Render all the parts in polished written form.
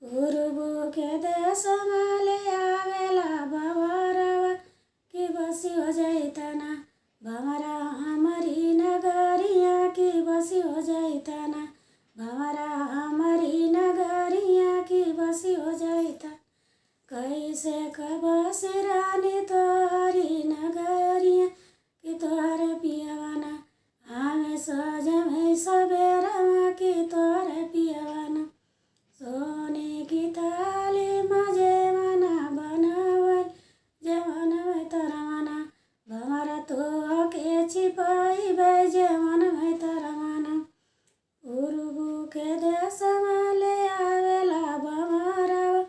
पूर्व के देश माले आवेला भंवरवा की बसी हो जैतना भंवरा हमारी नगरिया की बसी हो जैतना भंवरा हमारी नगरिया की बसी हो जैता कैसे कबस रानी तोहरी नगरिया की तोहर पियवाना हमें सजम सबेरा की तोहर पियवाना सोने की थाली मजे मना बनावल जे मनमै तर मना भंवरा तो के छिपाई जे मनमै तर मना पूर्व के देश माले आवेला भंवरवा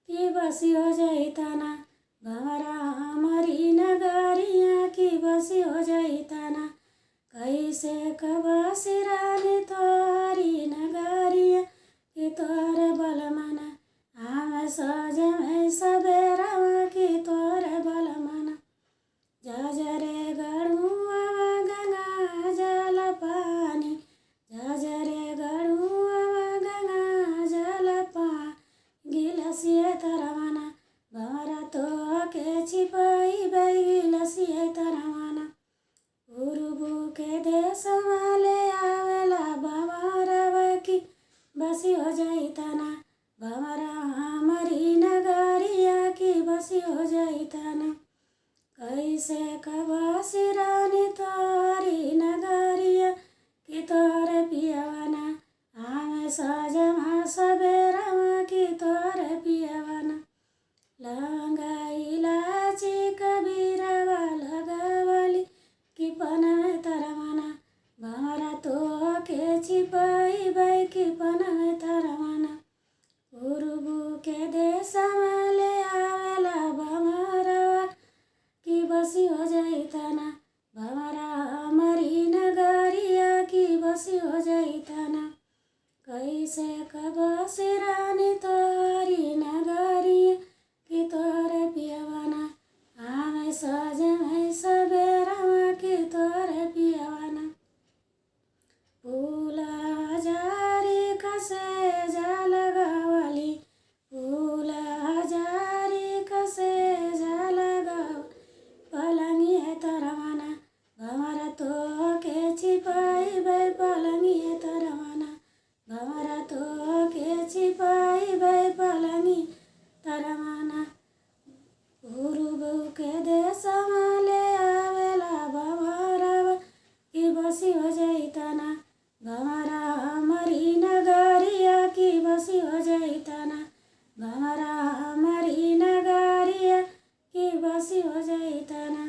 की बसी हो जैतना भंवरा हमारी नगरिया की बसी हो जैतना कैसे कबसी रानी तोहरी नगरिया की तोर बलमना हमें सजम सबेरा की तोर बलमना जजरे गढ़ुआ गंगा जल पानी जजरे गढ़ुआ गंगा जल पानी गिलसिए तरमना भंवरा तो के छिपाई गिलसिए तरमना पूर्व के देश माले आवेला भंवरवा की बसी हो जैतना भंवरा हमारी नगरिया की बसी हो जैतना कैसे कबसी रानी तोहरी नगरिया की तोर पियवाना हमें सजमा सबेरा की तोर पियवाना लवंगा इलाची कबीरवा लगावली की पनमै तरमना भंवरा तो के छिपाई की पनमै तरमना पूर्व के देश माले आवेला भंवरवा की बसी हो जैतना भंवरा हमारी नगरिया की बसी हो जैतना कैसे कबसी रानी तोहरी नगरिया की तोर पियवाना हमें सजम सबेरा की तोर पियवाना फूल हजारी कसे जाल गावली फूल हजारी कसे जाल गाव पलंगी है तरमना भंवरा तो के छिपाई पलंगी है तरमना भंवरा तो के छिपाई पलंगी तरमना पूर्व के देश माले आवेला भंवरवा की बसी हो जैतना भंवरा हमारी नगरिया की बसी हो जैतना भंवरा हमारी नगरिया की बसी हो जैतना।